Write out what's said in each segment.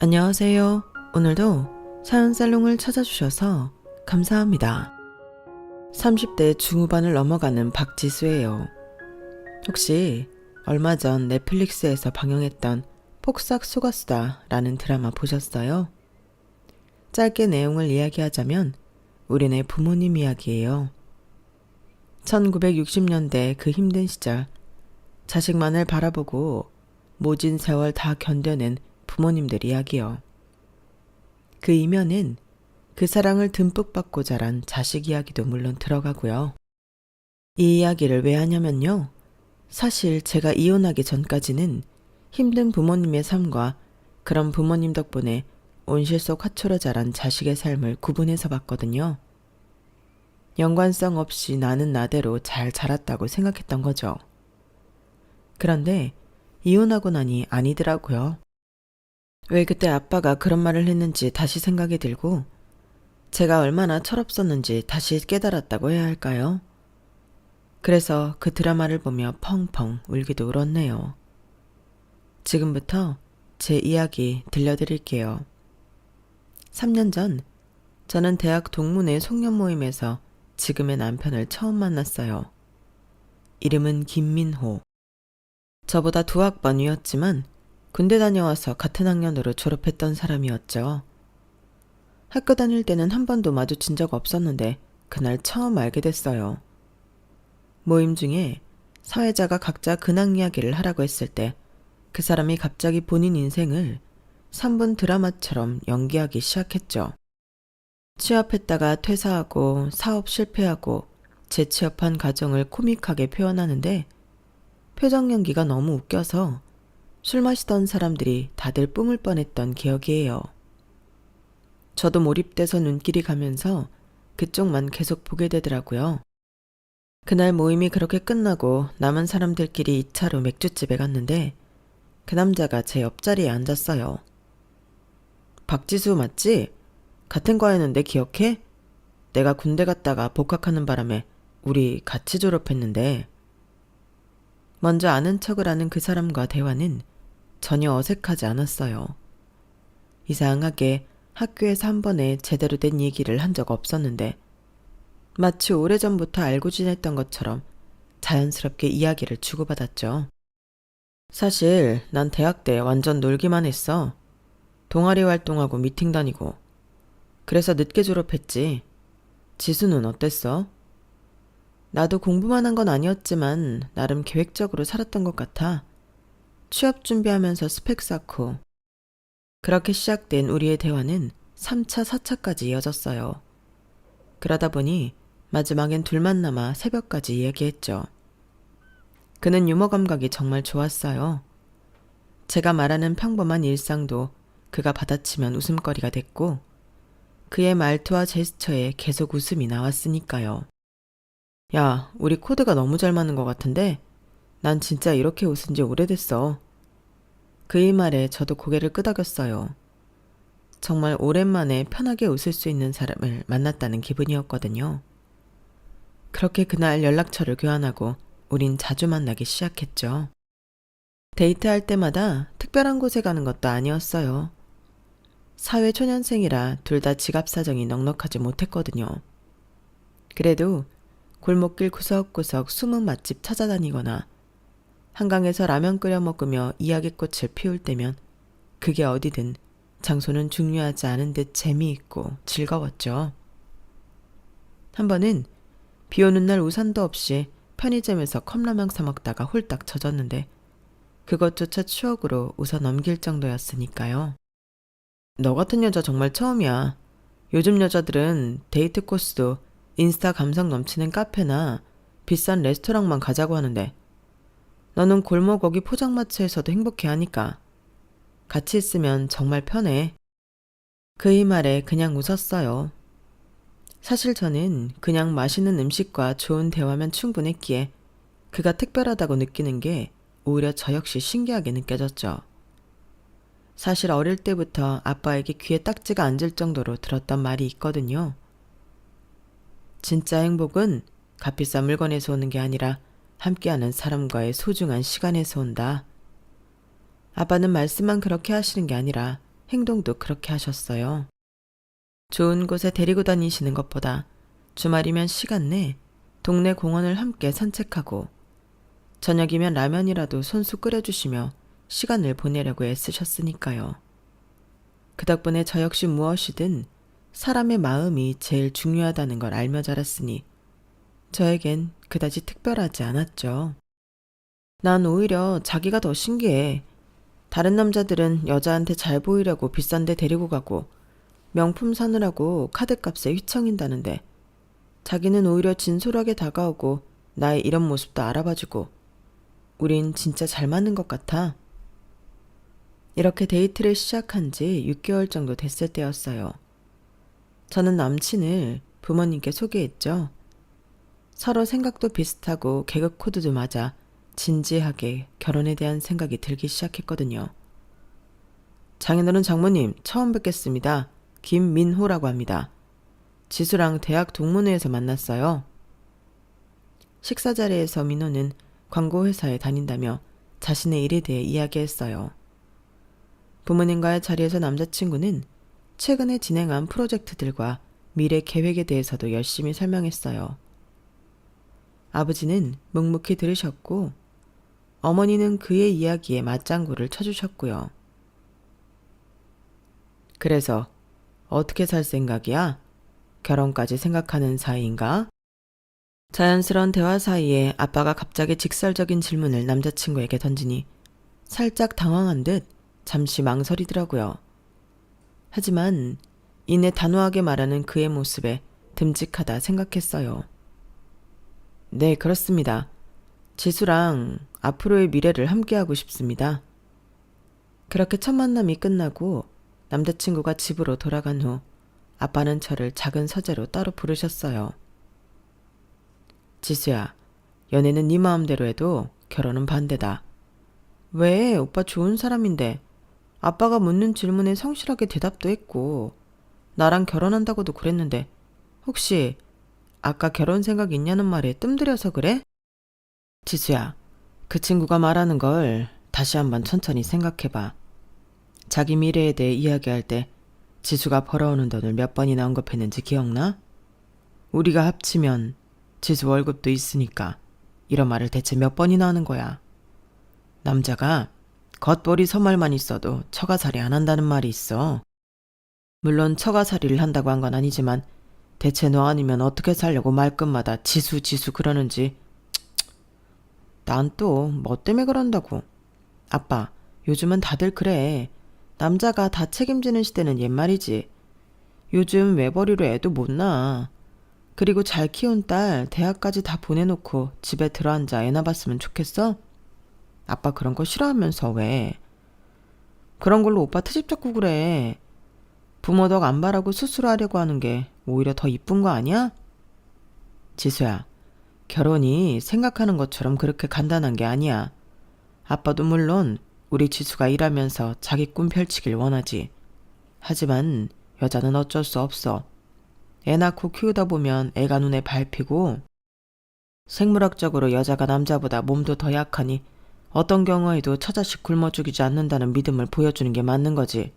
안녕하세요. 오늘도 사연살롱을 찾아주셔서 감사합니다. 30대 중후반을 넘어가는 박지수예요. 혹시 얼마 전 넷플릭스에서 방영했던 폭삭 속았수다 라는 드라마 보셨어요? 짧게 내용을 이야기하자면 우리네 부모님 이야기예요. 1960년대 그 힘든 시절 자식만을 바라보고 모진 세월 다 견뎌낸 부모님들 이야기요. 그 이면은 그 사랑을 듬뿍 받고 자란 자식 이야기도 물론 들어가고요. 이 이야기를 왜 하냐면요. 사실 제가 이혼하기 전까지는 힘든 부모님의 삶과 그런 부모님 덕분에 온실 속 화초로 자란 자식의 삶을 구분해서 봤거든요. 연관성 없이 나는 나대로 잘 자랐다고 생각했던 거죠. 그런데 이혼하고 나니 아니더라고요. 왜 그때 아빠가 그런 말을 했는지 다시 생각이 들고 제가 얼마나 철없었는지 다시 깨달았다고 해야 할까요? 그래서 그 드라마를 보며 펑펑 울기도 울었네요. 지금부터 제 이야기 들려드릴게요. 3년 전 저는 대학 동문회 송년 모임에서 지금의 남편을 처음 만났어요. 이름은 김민호. 저보다 2학번 위였지만 군대 다녀와서 같은 학년으로 졸업했던 사람이었죠. 학교 다닐 때는 한 번도 마주친 적 없었는데 그날 처음 알게 됐어요. 모임 중에 사회자가 각자 근황 이야기를 하라고 했을 때 그 사람이 갑자기 본인 인생을 3분 드라마처럼 연기하기 시작했죠. 취업했다가 퇴사하고 사업 실패하고 재취업한 가정을 코믹하게 표현하는데 표정 연기가 너무 웃겨서 술 마시던 사람들이 다들 뿜을 뻔했던 기억이에요. 저도 몰입돼서 눈길이 가면서 그쪽만 계속 보게 되더라고요. 그날 모임이 그렇게 끝나고 남은 사람들끼리 2차로 맥주집에 갔는데 그 남자가 제 옆자리에 앉았어요. 박지수 맞지? 같은 과였는데 기억해? 내가 군대 갔다가 복학하는 바람에 우리 같이 졸업했는데. 먼저 아는 척을 하는 그 사람과 대화는 전혀 어색하지 않았어요. 이상하게 학교에서 한 번에 제대로 된 얘기를 한 적 없었는데 마치 오래전부터 알고 지냈던 것처럼 자연스럽게 이야기를 주고받았죠. 사실 난 대학 때 완전 놀기만 했어. 동아리 활동하고 미팅 다니고. 그래서 늦게 졸업했지. 지수는 어땠어? 나도 공부만 한 건 아니었지만 나름 계획적으로 살았던 것 같아. 취업 준비하면서 스펙 쌓고. 그렇게 시작된 우리의 대화는 3차, 4차까지 이어졌어요. 그러다 보니 마지막엔 둘만 남아 새벽까지 이야기했죠. 그는 유머 감각이 정말 좋았어요. 제가 말하는 평범한 일상도 그가 받아치면 웃음거리가 됐고 그의 말투와 제스처에 계속 웃음이 나왔으니까요. 야, 우리 코드가 너무 잘 맞는 것 같은데 난 진짜 이렇게 웃은 지 오래됐어. 그의 말에 저도 고개를 끄덕였어요. 정말 오랜만에 편하게 웃을 수 있는 사람을 만났다는 기분이었거든요. 그렇게 그날 연락처를 교환하고 우린 자주 만나기 시작했죠. 데이트할 때마다 특별한 곳에 가는 것도 아니었어요. 사회 초년생이라 둘 다 지갑 사정이 넉넉하지 못했거든요. 그래도 골목길 구석구석 숨은 맛집 찾아다니거나 한강에서 라면 끓여 먹으며 이야기꽃을 피울 때면 그게 어디든 장소는 중요하지 않은 듯 재미있고 즐거웠죠. 한 번은 비 오는 날 우산도 없이 편의점에서 컵라면 사 먹다가 홀딱 젖었는데 그것조차 추억으로 웃어 넘길 정도였으니까요. 너 같은 여자 정말 처음이야. 요즘 여자들은 데이트 코스도 인스타 감성 넘치는 카페나 비싼 레스토랑만 가자고 하는데 너는 골목 어기 포장마차에서도 행복해하니까 같이 있으면 정말 편해. 그의 말에 그냥 웃었어요. 사실 저는 그냥 맛있는 음식과 좋은 대화면 충분했기에 그가 특별하다고 느끼는 게 오히려 저 역시 신기하게 느껴졌죠. 사실 어릴 때부터 아빠에게 귀에 딱지가 앉을 정도로 들었던 말이 있거든요. 진짜 행복은 값비싼 물건에서 오는 게 아니라 함께하는 사람과의 소중한 시간에서 온다. 아빠는 말씀만 그렇게 하시는 게 아니라 행동도 그렇게 하셨어요. 좋은 곳에 데리고 다니시는 것보다 주말이면 시간 내 동네 공원을 함께 산책하고 저녁이면 라면이라도 손수 끓여주시며 시간을 보내려고 애쓰셨으니까요. 그 덕분에 저 역시 무엇이든 사람의 마음이 제일 중요하다는 걸 알며 자랐으니 저에겐 그다지 특별하지 않았죠. 난 오히려 자기가 더 신기해. 다른 남자들은 여자한테 잘 보이려고 비싼 데 데리고 가고 명품 사느라고 카드값에 휘청인다는데 자기는 오히려 진솔하게 다가오고 나의 이런 모습도 알아봐주고 우린 진짜 잘 맞는 것 같아. 이렇게 데이트를 시작한 지 6개월 정도 됐을 때였어요. 저는 남친을 부모님께 소개했죠. 서로 생각도 비슷하고 계급 코드도 맞아 진지하게 결혼에 대한 생각이 들기 시작했거든요. 장인어른 장모님 처음 뵙겠습니다. 김민호라고 합니다. 지수랑 대학 동문회에서 만났어요. 식사 자리에서 민호는 광고회사에 다닌다며 자신의 일에 대해 이야기했어요. 부모님과의 자리에서 남자친구는 최근에 진행한 프로젝트들과 미래 계획에 대해서도 열심히 설명했어요. 아버지는 묵묵히 들으셨고 어머니는 그의 이야기에 맞장구를 쳐주셨고요. 그래서 어떻게 살 생각이야? 결혼까지 생각하는 사이인가? 자연스러운 대화 사이에 아빠가 갑자기 직설적인 질문을 남자친구에게 던지니 살짝 당황한 듯 잠시 망설이더라고요. 하지만 이내 단호하게 말하는 그의 모습에 듬직하다 생각했어요. 네, 그렇습니다. 지수랑 앞으로의 미래를 함께하고 싶습니다. 그렇게 첫 만남이 끝나고 남자친구가 집으로 돌아간 후 아빠는 저를 작은 서재로 따로 부르셨어요. 지수야, 연애는 네 마음대로 해도 결혼은 반대다. 왜? 오빠 좋은 사람인데. 아빠가 묻는 질문에 성실하게 대답도 했고 나랑 결혼한다고도 그랬는데 혹시 아까 결혼 생각 있냐는 말에 뜸들여서 그래? 지수야, 그 친구가 말하는 걸 다시 한번 천천히 생각해봐. 자기 미래에 대해 이야기할 때 지수가 벌어오는 돈을 몇 번이나 언급했는지 기억나? 우리가 합치면 지수 월급도 있으니까 이런 말을 대체 몇 번이나 하는 거야. 남자가 겉보리 서말만 있어도 처가살이 안 한다는 말이 있어. 물론 처가살이를 한다고 한 건 아니지만 대체 너 아니면 어떻게 살려고 말끝마다 지수 지수 그러는지. 난 또 뭐 때문에 그런다고. 아빠, 요즘은 다들 그래. 남자가 다 책임지는 시대는 옛말이지. 요즘 외벌이로 애도 못 낳아. 그리고 잘 키운 딸 대학까지 다 보내놓고 집에 들어앉아 애나 봤으면 좋겠어? 아빠 그런 거 싫어하면서 왜? 그런 걸로 오빠 트집 잡고 그래. 부모 덕 안 바라고 수술하려고 하는 게 오히려 더 이쁜 거 아니야? 지수야, 결혼이 생각하는 것처럼 그렇게 간단한 게 아니야. 아빠도 물론 우리 지수가 일하면서 자기 꿈 펼치길 원하지. 하지만 여자는 어쩔 수 없어. 애 낳고 키우다 보면 애가 눈에 밟히고 생물학적으로 여자가 남자보다 몸도 더 약하니 어떤 경우에도 처자식 굶어 죽이지 않는다는 믿음을 보여주는 게 맞는 거지.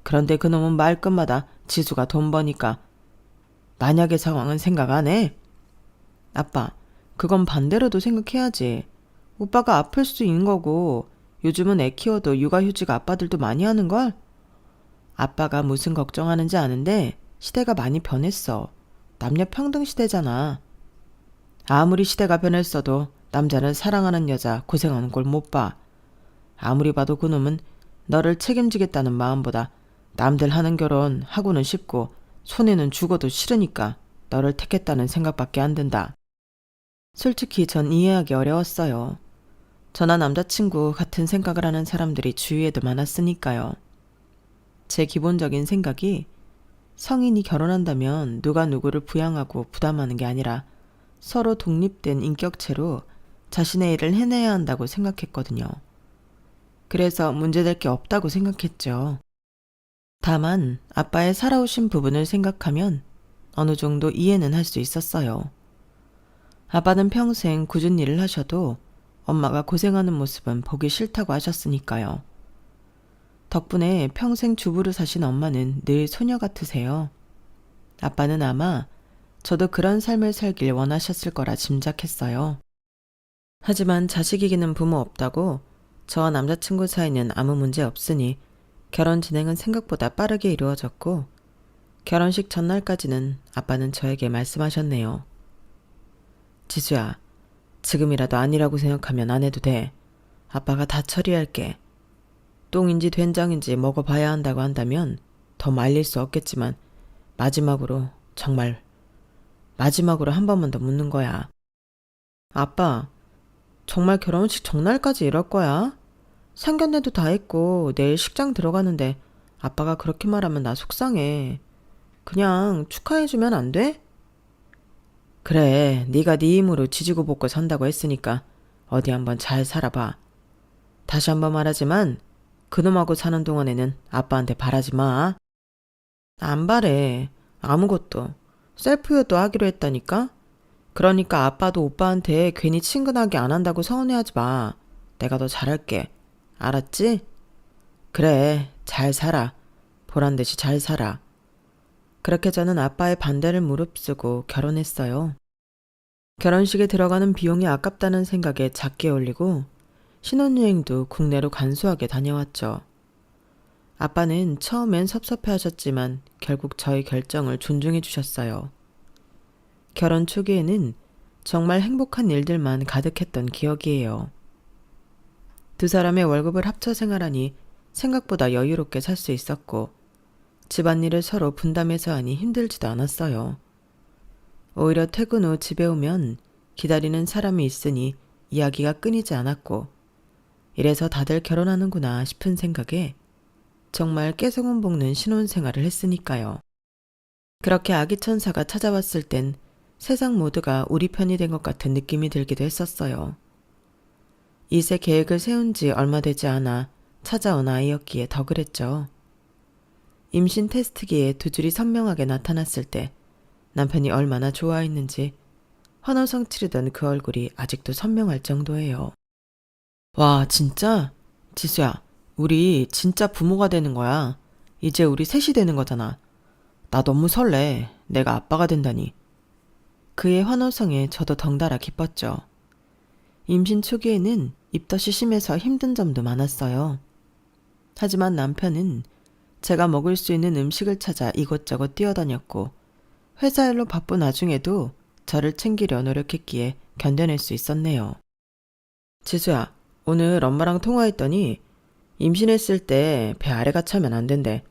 그런데 그놈은 말끝마다 지수가 돈 버니까 만약의 상황은 생각 안 해? 아빠, 그건 반대로도 생각해야지. 오빠가 아플 수 있는 거고 요즘은 애 키워도 육아휴직 아빠들도 많이 하는걸? 아빠가 무슨 걱정하는지 아는데 시대가 많이 변했어. 남녀 평등 시대잖아. 아무리 시대가 변했어도 남자는 사랑하는 여자 고생하는 걸 못 봐. 아무리 봐도 그놈은 너를 책임지겠다는 마음보다 남들 하는 결혼 하고는 싶고 손해는 죽어도 싫으니까 너를 택했다는 생각밖에 안 든다. 솔직히 전 이해하기 어려웠어요. 저나 남자친구 같은 생각을 하는 사람들이 주위에도 많았으니까요. 제 기본적인 생각이 성인이 결혼한다면 누가 누구를 부양하고 부담하는 게 아니라 서로 독립된 인격체로 자신의 일을 해내야 한다고 생각했거든요. 그래서 문제될 게 없다고 생각했죠. 다만 아빠의 살아오신 부분을 생각하면 어느 정도 이해는 할 수 있었어요. 아빠는 평생 굳은 일을 하셔도 엄마가 고생하는 모습은 보기 싫다고 하셨으니까요. 덕분에 평생 주부로 사신 엄마는 늘 소녀 같으세요. 아빠는 아마 저도 그런 삶을 살길 원하셨을 거라 짐작했어요. 하지만 자식 이기는 부모 없다고 저와 남자친구 사이는 아무 문제 없으니 결혼 진행은 생각보다 빠르게 이루어졌고 결혼식 전날까지는 아빠는 저에게 말씀하셨네요. 지수야, 지금이라도 아니라고 생각하면 안 해도 돼. 아빠가 다 처리할게. 똥인지 된장인지 먹어봐야 한다고 한다면 더 말릴 수 없겠지만 마지막으로, 정말 마지막으로 한 번만 더 묻는 거야. 아빠, 정말 결혼식 전날까지 이럴 거야? 상견례도 다 했고 내일 식장 들어가는데 아빠가 그렇게 말하면 나 속상해. 그냥 축하해주면 안 돼? 그래, 네가 네 힘으로 지지고 볶고 산다고 했으니까 어디 한번 잘 살아봐. 다시 한번 말하지만 그놈하고 사는 동안에는 아빠한테 바라지 마. 안 바래. 아무것도. 셀프효도 하기로 했다니까? 그러니까 아빠도 오빠한테 괜히 친근하게 안 한다고 서운해하지 마. 내가 더 잘할게. 알았지? 그래, 잘 살아. 보란듯이 잘 살아. 그렇게 저는 아빠의 반대를 무릅쓰고 결혼했어요. 결혼식에 들어가는 비용이 아깝다는 생각에 작게 올리고 신혼여행도 국내로 간소하게 다녀왔죠. 아빠는 처음엔 섭섭해하셨지만 결국 저의 결정을 존중해 주셨어요. 결혼 초기에는 정말 행복한 일들만 가득했던 기억이에요. 두 사람의 월급을 합쳐 생활하니 생각보다 여유롭게 살 수 있었고 집안일을 서로 분담해서 하니 힘들지도 않았어요. 오히려 퇴근 후 집에 오면 기다리는 사람이 있으니 이야기가 끊이지 않았고 이래서 다들 결혼하는구나 싶은 생각에 정말 깨소금 볶는 신혼생활을 했으니까요. 그렇게 아기 천사가 찾아왔을 땐 세상 모두가 우리 편이 된 것 같은 느낌이 들기도 했었어요. 이세 계획을 세운 지 얼마 되지 않아 찾아온 아이였기에 더 그랬죠. 임신 테스트기에 두 줄이 선명하게 나타났을 때 남편이 얼마나 좋아했는지 환호성 치르던 그 얼굴이 아직도 선명할 정도예요. 와, 진짜? 지수야, 우리 진짜 부모가 되는 거야. 이제 우리 셋이 되는 거잖아. 나 너무 설레. 내가 아빠가 된다니. 그의 환호성에 저도 덩달아 기뻤죠. 임신 초기에는 입덧이 심해서 힘든 점도 많았어요. 하지만 남편은 제가 먹을 수 있는 음식을 찾아 이곳저곳 뛰어다녔고 회사 일로 바쁜 와중에도 저를 챙기려 노력했기에 견뎌낼 수 있었네요. 지수야, 오늘 엄마랑 통화했더니 임신했을 때 배 아래가 차면 안 된대.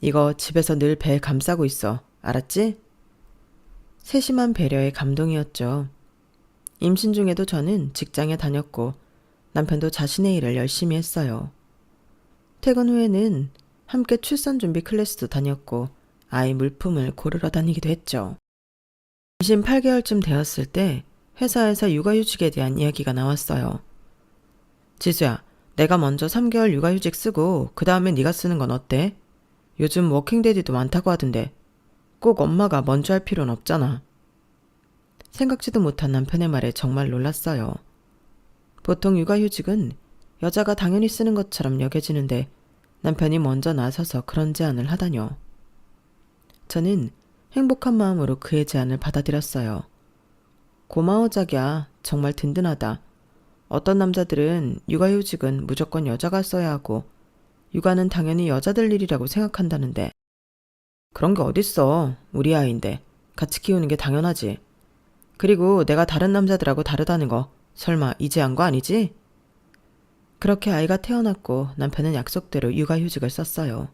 이거 집에서 늘 배 감싸고 있어. 알았지? 세심한 배려의 감동이었죠. 임신 중에도 저는 직장에 다녔고 남편도 자신의 일을 열심히 했어요. 퇴근 후에는 함께 출산 준비 클래스도 다녔고 아이 물품을 고르러 다니기도 했죠. 임신 8개월쯤 되었을 때 회사에서 육아휴직에 대한 이야기가 나왔어요. 지수야, 내가 먼저 3개월 육아휴직 쓰고 그 다음에 네가 쓰는 건 어때? 요즘 워킹데디도 많다고 하던데 꼭 엄마가 먼저 할 필요는 없잖아. 생각지도 못한 남편의 말에 정말 놀랐어요. 보통 육아휴직은 여자가 당연히 쓰는 것처럼 여겨지는데 남편이 먼저 나서서 그런 제안을 하다뇨. 저는 행복한 마음으로 그의 제안을 받아들였어요. 고마워 자기야. 정말 든든하다. 어떤 남자들은 육아휴직은 무조건 여자가 써야 하고 육아는 당연히 여자들 일이라고 생각한다는데 그런 게 어딨어. 우리 아이인데 같이 키우는 게 당연하지. 그리고 내가 다른 남자들하고 다르다는 거 설마 이제 한 거 아니지? 그렇게 아이가 태어났고 남편은 약속대로 육아휴직을 썼어요.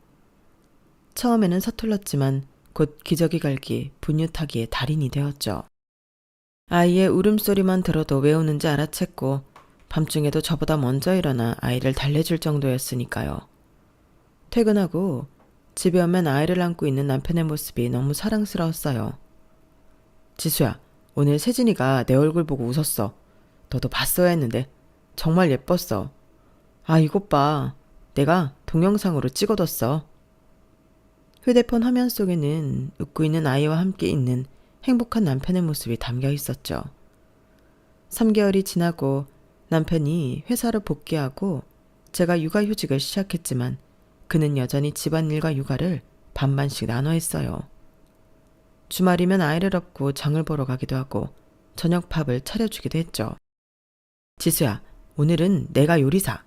처음에는 서툴렀지만 곧 기저귀 갈기, 분유 타기의 달인이 되었죠. 아이의 울음소리만 들어도 왜 우는지 알아챘고 밤중에도 저보다 먼저 일어나 아이를 달래줄 정도였으니까요. 퇴근하고 집에 오면 아이를 안고 있는 남편의 모습이 너무 사랑스러웠어요. 지수야, 오늘 세진이가 내 얼굴 보고 웃었어. 너도 봤어야 했는데 정말 예뻤어. 아, 이것 봐. 내가 동영상으로 찍어뒀어. 휴대폰 화면 속에는 웃고 있는 아이와 함께 있는 행복한 남편의 모습이 담겨 있었죠. 3개월이 지나고 남편이 회사로 복귀하고 제가 육아휴직을 시작했지만 그는 여전히 집안일과 육아를 반반씩 나눠 했어요. 주말이면 아이를 업고 장을 보러 가기도 하고 저녁밥을 차려주기도 했죠. 지수야, 오늘은 내가 요리사.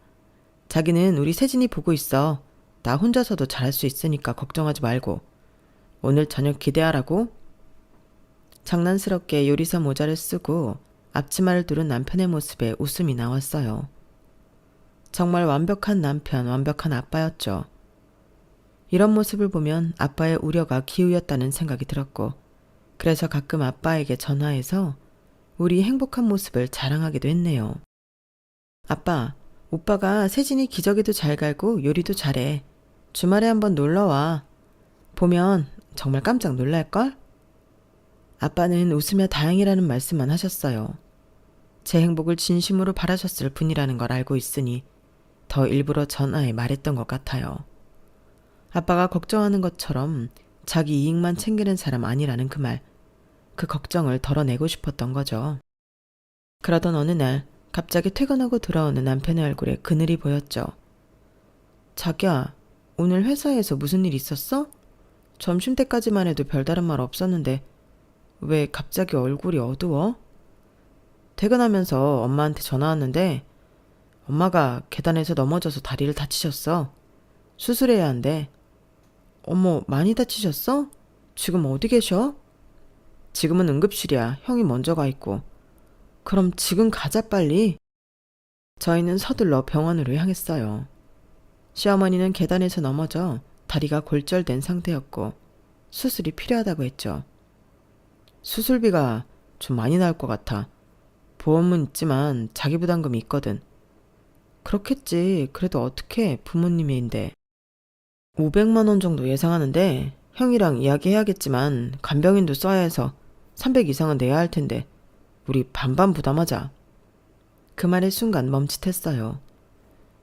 자기는 우리 세진이 보고 있어. 나 혼자서도 잘할 수 있으니까 걱정하지 말고. 오늘 저녁 기대하라고. 장난스럽게 요리사 모자를 쓰고 앞치마를 두른 남편의 모습에 웃음이 나왔어요. 정말 완벽한 남편, 완벽한 아빠였죠. 이런 모습을 보면 아빠의 우려가 기우였다는 생각이 들었고, 그래서 가끔 아빠에게 전화해서 우리 행복한 모습을 자랑하기도 했네요. 아빠, 오빠가 세진이 기저귀도 잘 갈고 요리도 잘해. 주말에 한번 놀러와. 보면 정말 깜짝 놀랄걸? 아빠는 웃으며 다행이라는 말씀만 하셨어요. 제 행복을 진심으로 바라셨을 분이라는 걸 알고 있으니 더 일부러 전화에 말했던 것 같아요. 아빠가 걱정하는 것처럼 자기 이익만 챙기는 사람 아니라는 그 말, 그 걱정을 덜어내고 싶었던 거죠. 그러던 어느 날 갑자기 퇴근하고 돌아오는 남편의 얼굴에 그늘이 보였죠. 자기야, 오늘 회사에서 무슨 일 있었어? 점심때까지만 해도 별다른 말 없었는데 왜 갑자기 얼굴이 어두워? 퇴근하면서 엄마한테 전화 왔는데 엄마가 계단에서 넘어져서 다리를 다치셨어. 수술해야 한대. 어머, 많이 다치셨어? 지금 어디 계셔? 지금은 응급실이야. 형이 먼저 가 있고. 그럼 지금 가자 빨리. 저희는 서둘러 병원으로 향했어요. 시어머니는 계단에서 넘어져 다리가 골절된 상태였고 수술이 필요하다고 했죠. 수술비가 좀 많이 나올 것 같아. 보험은 있지만 자기 부담금이 있거든. 그렇겠지. 그래도 어떻게 부모님인데. 500만 원 정도 예상하는데 형이랑 이야기해야겠지만 간병인도 써야 해서 300 이상은 내야 할 텐데 우리 반반 부담하자. 그 말의 순간 멈칫했어요.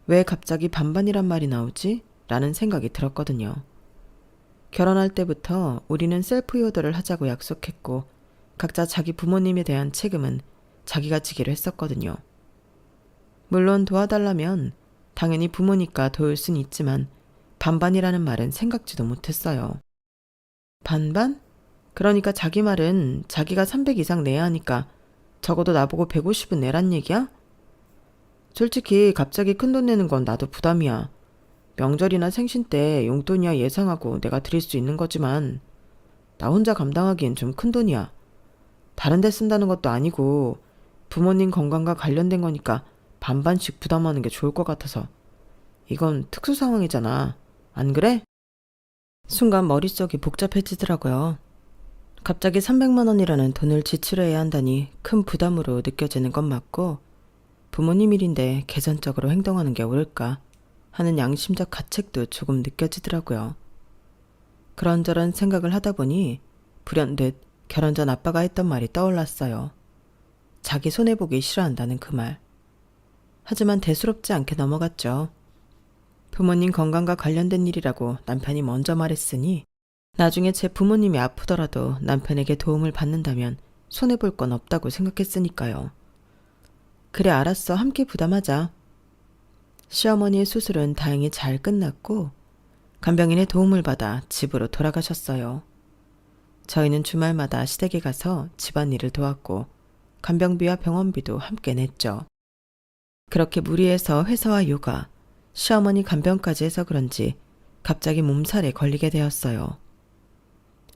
왜 갑자기 반반이란 말이 나오지? 라는 생각이 들었거든요. 결혼할 때부터 우리는 셀프 효도를 하자고 약속했고 각자 자기 부모님에 대한 책임은 자기가 지기로 했었거든요. 물론 도와달라면 당연히 부모니까 도울 순 있지만 반반이라는 말은 생각지도 못했어요. 반반? 그러니까 자기 말은 자기가 300 이상 내야 하니까 적어도 나보고 150은 내란 얘기야? 솔직히 갑자기 큰돈 내는 건 나도 부담이야. 명절이나 생신 때 용돈이야 예상하고 내가 드릴 수 있는 거지만 나 혼자 감당하기엔 좀 큰돈이야. 다른 데 쓴다는 것도 아니고 부모님 건강과 관련된 거니까 반반씩 부담하는 게 좋을 것 같아서. 이건 특수 상황이잖아. 안 그래? 순간 머릿속이 복잡해지더라고요. 갑자기 300만 원이라는 돈을 지출해야 한다니 큰 부담으로 느껴지는 건 맞고 부모님 일인데 계산적으로 행동하는 게 옳을까 하는 양심적 가책도 조금 느껴지더라고요. 그런저런 생각을 하다 보니 불현듯 결혼 전 아빠가 했던 말이 떠올랐어요. 자기 손해보기 싫어한다는 그 말. 하지만 대수롭지 않게 넘어갔죠. 부모님 건강과 관련된 일이라고 남편이 먼저 말했으니 나중에 제 부모님이 아프더라도 남편에게 도움을 받는다면 손해볼 건 없다고 생각했으니까요. 그래 알았어. 함께 부담하자. 시어머니의 수술은 다행히 잘 끝났고 간병인의 도움을 받아 집으로 돌아가셨어요. 저희는 주말마다 시댁에 가서 집안일을 도왔고 간병비와 병원비도 함께 냈죠. 그렇게 무리해서 회사와 육아, 시어머니 간병까지 해서 그런지 갑자기 몸살에 걸리게 되었어요.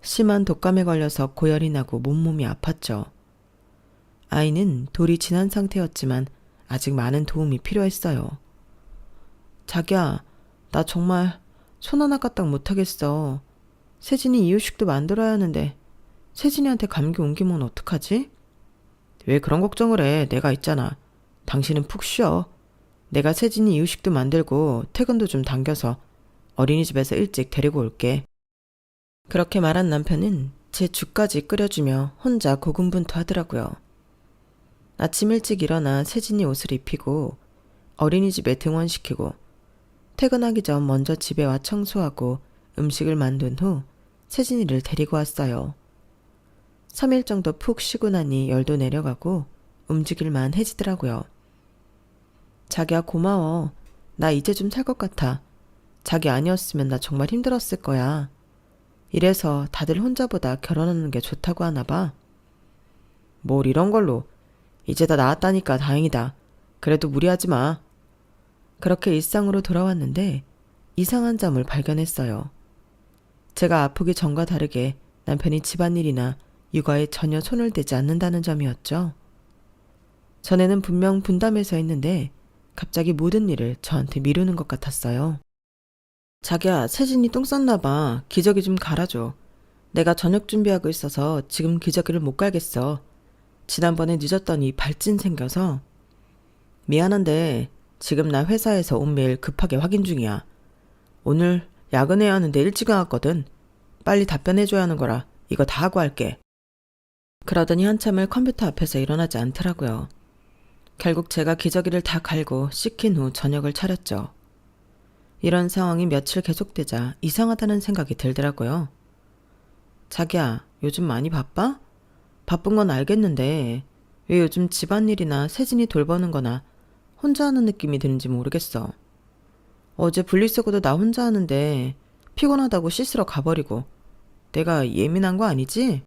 심한 독감에 걸려서 고열이 나고 몸몸이 아팠죠. 아이는 돌이 지난 상태였지만 아직 많은 도움이 필요했어요. 자기야, 나 정말 손 하나 까딱 못하겠어. 세진이 이유식도 만들어야 하는데 세진이한테 감기 옮기면 어떡하지? 왜 그런 걱정을 해? 내가 있잖아. 당신은 푹 쉬어. 내가 세진이 이유식도 만들고 퇴근도 좀 당겨서 어린이집에서 일찍 데리고 올게. 그렇게 말한 남편은 제 죽까지 끓여주며 혼자 고군분투하더라고요. 아침 일찍 일어나 세진이 옷을 입히고 어린이집에 등원시키고 퇴근하기 전 먼저 집에 와 청소하고 음식을 만든 후 세진이를 데리고 왔어요. 3일 정도 푹 쉬고 나니 열도 내려가고 움직일만 해지더라고요. 자기야 고마워. 나 이제 좀 살 것 같아. 자기 아니었으면 나 정말 힘들었을 거야. 이래서 다들 혼자보다 결혼하는 게 좋다고 하나 봐. 뭘 이런 걸로. 이제 다 나았다니까 다행이다. 그래도 무리하지 마. 그렇게 일상으로 돌아왔는데 이상한 점을 발견했어요. 제가 아프기 전과 다르게 남편이 집안일이나 육아에 전혀 손을 대지 않는다는 점이었죠. 전에는 분명 분담해서 했는데 갑자기 모든 일을 저한테 미루는 것 같았어요. 자기야, 세진이 똥 쌌나 봐. 기저귀 좀 갈아줘. 내가 저녁 준비하고 있어서 지금 기저귀를 못 갈겠어. 지난번에 늦었더니 발진 생겨서. 미안한데 지금 나 회사에서 온 메일 급하게 확인 중이야. 오늘 야근해야 하는데 일찍 나왔거든. 빨리 답변해줘야 하는 거라 이거 다 하고 할게. 그러더니 한참을 컴퓨터 앞에서 일어나지 않더라고요. 결국 제가 기저귀를 다 갈고 씻긴 후 저녁을 차렸죠. 이런 상황이 며칠 계속되자 이상하다는 생각이 들더라고요. 자기야, 요즘 많이 바빠? 바쁜 건 알겠는데 왜 요즘 집안일이나 세진이 돌보는 거나 혼자 하는 느낌이 드는지 모르겠어. 어제 분리수거도 나 혼자 하는데 피곤하다고 씻으러 가버리고. 내가 예민한 거 아니지?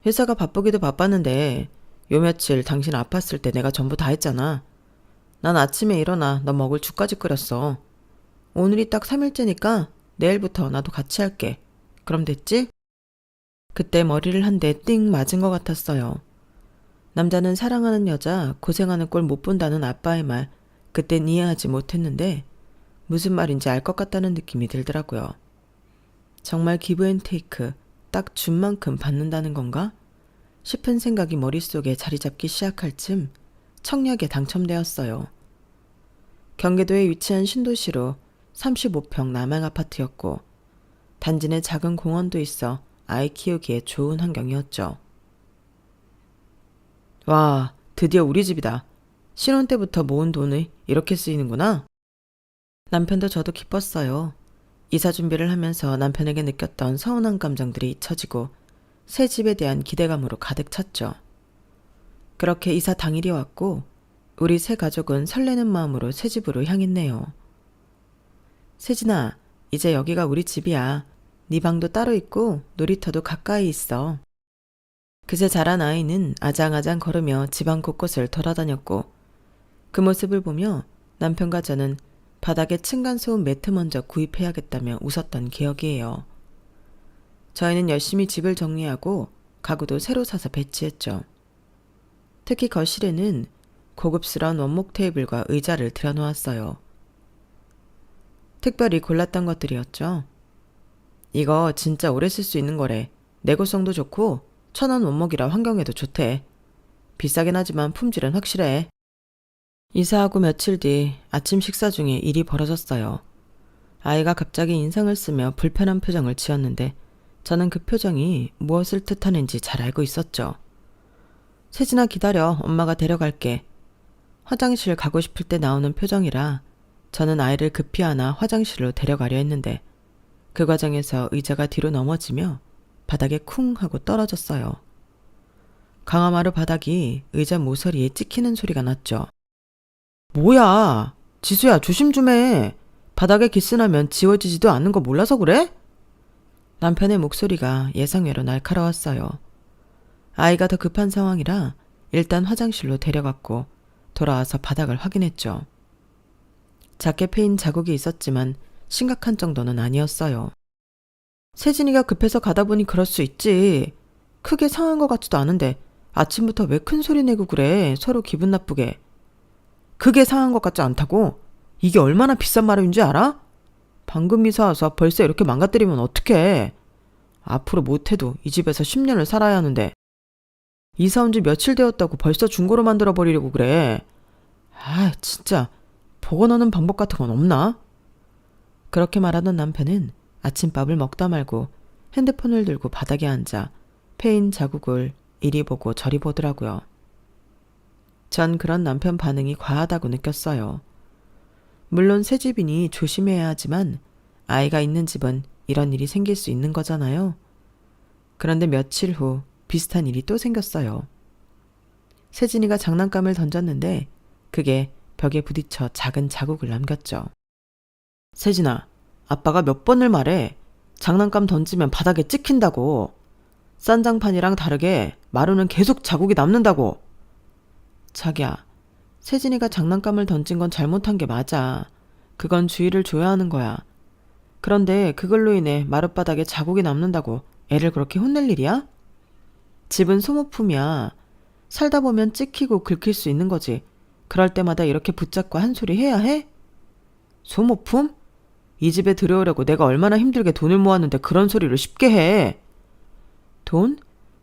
회사가 바쁘기도 바빴는데 요 며칠 당신 아팠을 때 내가 전부 다 했잖아. 난 아침에 일어나 너 먹을 죽까지 끓였어. 오늘이 딱 3일째니까 내일부터 나도 같이 할게. 그럼 됐지? 그때 머리를 한 대 띵 맞은 것 같았어요. 남자는 사랑하는 여자 고생하는 꼴 못 본다는 아빠의 말 그땐 이해하지 못했는데 무슨 말인지 알 것 같다는 느낌이 들더라고요. 정말 기브앤테이크 딱 준 만큼 받는다는 건가? 싶은 생각이 머릿속에 자리 잡기 시작할 즈음 청약에 당첨되었어요. 경기도에 위치한 신도시로 35평 남양 아파트였고 단지 내 작은 공원도 있어 아이 키우기에 좋은 환경이었죠. 와, 드디어 우리 집이다. 신혼 때부터 모은 돈이 이렇게 쓰이는구나. 남편도 저도 기뻤어요. 이사 준비를 하면서 남편에게 느꼈던 서운한 감정들이 잊혀지고 새 집에 대한 기대감으로 가득 찼죠. 그렇게 이사 당일이 왔고 우리 새 가족은 설레는 마음으로 새 집으로 향했네요. 세진아, 이제 여기가 우리 집이야. 네 방도 따로 있고 놀이터도 가까이 있어. 그새 자란 아이는 아장아장 걸으며 집안 곳곳을 돌아다녔고 그 모습을 보며 남편과 저는 바닥에 층간소음 매트 먼저 구입해야겠다며 웃었던 기억이에요. 저희는 열심히 집을 정리하고 가구도 새로 사서 배치했죠. 특히 거실에는 고급스러운 원목 테이블과 의자를 들여놓았어요. 특별히 골랐던 것들이었죠. 이거 진짜 오래 쓸 수 있는 거래. 내구성도 좋고 1,000원 원목이라 환경에도 좋대. 비싸긴 하지만 품질은 확실해. 이사하고 며칠 뒤 아침 식사 중에 일이 벌어졌어요. 아이가 갑자기 인상을 쓰며 불편한 표정을 지었는데 저는 그 표정이 무엇을 뜻하는지 잘 알고 있었죠. 세진아 기다려. 엄마가 데려갈게. 화장실 가고 싶을 때 나오는 표정이라 저는 아이를 급히 안아 화장실로 데려가려 했는데 그 과정에서 의자가 뒤로 넘어지며 바닥에 쿵 하고 떨어졌어요. 강화마루 바닥이 의자 모서리에 찍히는 소리가 났죠. 뭐야? 지수야, 조심 좀 해. 바닥에 기스나면 지워지지도 않는 거 몰라서 그래? 남편의 목소리가 예상외로 날카로웠어요. 아이가 더 급한 상황이라 일단 화장실로 데려갔고 돌아와서 바닥을 확인했죠. 작게 패인 자국이 있었지만 심각한 정도는 아니었어요. 세진이가 급해서 가다 보니 그럴 수 있지. 크게 상한 것 같지도 않은데 아침부터 왜 큰 소리 내고 그래. 서로 기분 나쁘게. 그게 상한 것 같지 않다고? 이게 얼마나 비싼 마루인지 알아? 방금 이사 와서 벌써 이렇게 망가뜨리면 어떡해. 앞으로 못해도 이 집에서 10년을 살아야 하는데 이사 온 지 며칠 되었다고 벌써 중고로 만들어버리려고 그래. 아, 진짜 복원하는 방법 같은 건 없나? 그렇게 말하던 남편은 아침밥을 먹다 말고 핸드폰을 들고 바닥에 앉아 패인 자국을 이리 보고 저리 보더라고요. 전 그런 남편 반응이 과하다고 느꼈어요. 물론 새 집이니 조심해야 하지만 아이가 있는 집은 이런 일이 생길 수 있는 거잖아요. 그런데 며칠 후 비슷한 일이 또 생겼어요. 세진이가 장난감을 던졌는데 그게 벽에 부딪혀 작은 자국을 남겼죠. 세진아, 아빠가 몇 번을 말해. 장난감 던지면 바닥에 찍힌다고. 싼장판이랑 다르게 마루는 계속 자국이 남는다고. 자기야, 세진이가 장난감을 던진 건 잘못한 게 맞아. 그건 주의를 줘야 하는 거야. 그런데 그걸로 인해 마룻바닥에 자국이 남는다고 애를 그렇게 혼낼 일이야? 집은 소모품이야. 살다 보면 찍히고 긁힐 수 있는 거지. 그럴 때마다 이렇게 붙잡고 한 소리 해야 해? 소모품? 이 집에 들여오려고 내가 얼마나 힘들게 돈을 모았는데 그런 소리를 쉽게 해. 돈?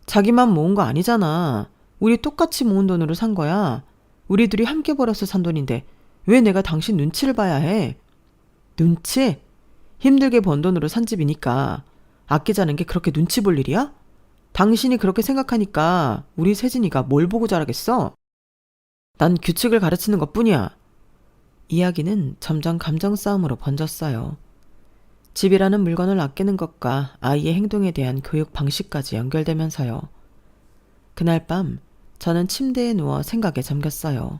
자기만 모은 거 아니잖아. 우리 똑같이 모은 돈으로 산 거야. 우리 둘이 함께 벌어서 산 돈인데 왜 내가 당신 눈치를 봐야 해? 눈치? 힘들게 번 돈으로 산 집이니까 아끼자는 게 그렇게 눈치 볼 일이야? 당신이 그렇게 생각하니까 우리 세진이가 뭘 보고 자라겠어? 난 규칙을 가르치는 것뿐이야. 이야기는 점점 감정 싸움으로 번졌어요. 집이라는 물건을 아끼는 것과 아이의 행동에 대한 교육 방식까지 연결되면서요. 그날 밤 저는 침대에 누워 생각에 잠겼어요.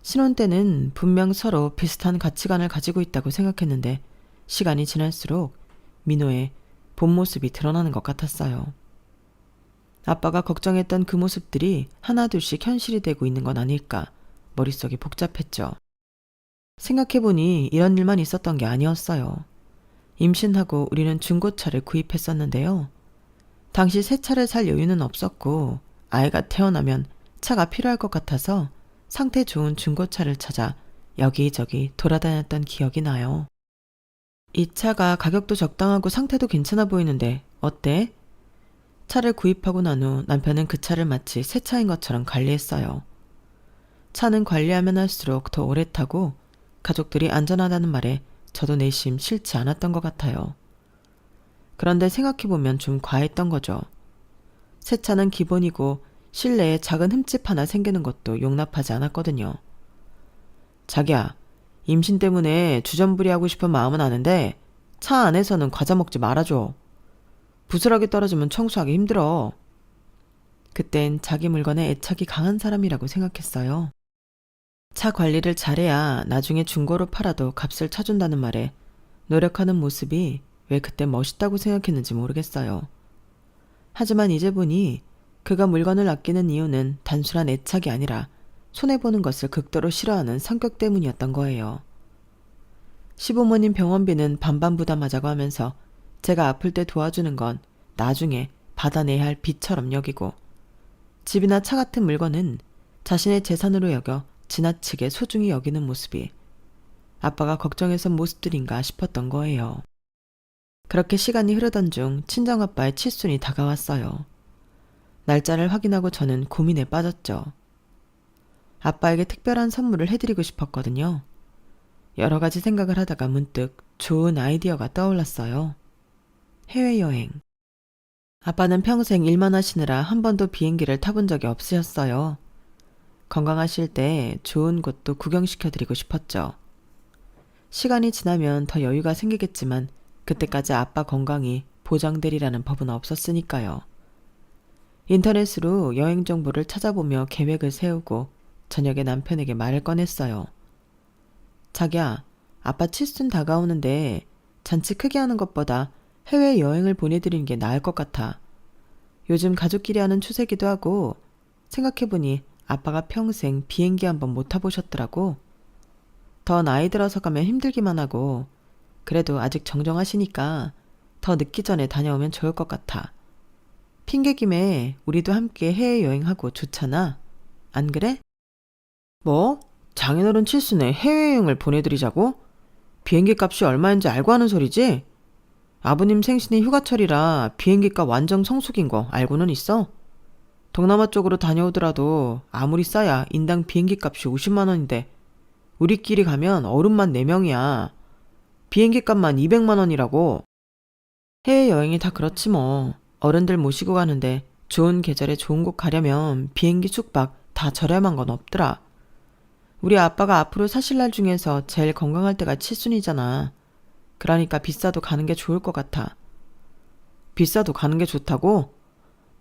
신혼 때는 분명 서로 비슷한 가치관을 가지고 있다고 생각했는데 시간이 지날수록 민호의 본 모습이 드러나는 것 같았어요. 아빠가 걱정했던 그 모습들이 하나둘씩 현실이 되고 있는 건 아닐까 머릿속이 복잡했죠. 생각해보니 이런 일만 있었던 게 아니었어요. 임신하고 우리는 중고차를 구입했었는데요. 당시 새 차를 살 여유는 없었고 아이가 태어나면 차가 필요할 것 같아서 상태 좋은 중고차를 찾아 여기저기 돌아다녔던 기억이 나요. 이 차가 가격도 적당하고 상태도 괜찮아 보이는데 어때? 차를 구입하고 난 후 남편은 그 차를 마치 새 차인 것처럼 관리했어요. 차는 관리하면 할수록 더 오래 타고 가족들이 안전하다는 말에 저도 내심 싫지 않았던 것 같아요. 그런데 생각해보면 좀 과했던 거죠. 새 차는 기본이고 실내에 작은 흠집 하나 생기는 것도 용납하지 않았거든요. 자기야, 임신 때문에 주전부리하고 싶은 마음은 아는데 차 안에서는 과자 먹지 말아줘. 부스러기 떨어지면 청소하기 힘들어. 그땐 자기 물건에 애착이 강한 사람이라고 생각했어요. 차 관리를 잘해야 나중에 중고로 팔아도 값을 쳐준다는 말에 노력하는 모습이 왜 그때 멋있다고 생각했는지 모르겠어요. 하지만 이제 보니 그가 물건을 아끼는 이유는 단순한 애착이 아니라 손해보는 것을 극도로 싫어하는 성격 때문이었던 거예요. 시부모님 병원비는 반반 부담하자고 하면서 제가 아플 때 도와주는 건 나중에 받아내야 할 빚처럼 여기고 집이나 차 같은 물건은 자신의 재산으로 여겨 지나치게 소중히 여기는 모습이 아빠가 걱정해서 모습들인가 싶었던 거예요. 그렇게 시간이 흐르던 중 친정아빠의 칠순이 다가왔어요. 날짜를 확인하고 저는 고민에 빠졌죠. 아빠에게 특별한 선물을 해드리고 싶었거든요. 여러 가지 생각을 하다가 문득 좋은 아이디어가 떠올랐어요. 해외여행. 아빠는 평생 일만 하시느라 한 번도 비행기를 타본 적이 없으셨어요. 건강하실 때 좋은 곳도 구경시켜드리고 싶었죠. 시간이 지나면 더 여유가 생기겠지만 그때까지 아빠 건강이 보장되리라는 법은 없었으니까요. 인터넷으로 여행 정보를 찾아보며 계획을 세우고 저녁에 남편에게 말을 꺼냈어요. 자기야, 아빠 칠순 다가오는데 잔치 크게 하는 것보다 해외여행을 보내드리는 게 나을 것 같아. 요즘 가족끼리 하는 추세기도 하고 생각해보니 아빠가 평생 비행기 한번 못 타보셨더라고. 더 나이 들어서 가면 힘들기만 하고 그래도 아직 정정하시니까 더 늦기 전에 다녀오면 좋을 것 같아. 핑계김에 우리도 함께 해외여행하고 좋잖아. 안 그래? 뭐? 장인어른 칠순에 해외여행을 보내드리자고? 비행기 값이 얼마인지 알고 하는 소리지? 아버님 생신이 휴가철이라 비행기값 완전 성수기인 거 알고는 있어? 동남아 쪽으로 다녀오더라도 아무리 싸야 인당 비행기 값이 50만 원인데 우리끼리 가면 어른만 4명이야. 비행기 값만 200만 원이라고. 해외여행이 다 그렇지 뭐. 어른들 모시고 가는데 좋은 계절에 좋은 곳 가려면 비행기 숙박 다 저렴한 건 없더라. 우리 아빠가 앞으로 사실 날 중에서 제일 건강할 때가 칠순이잖아. 그러니까 비싸도 가는 게 좋을 것 같아. 비싸도 가는 게 좋다고?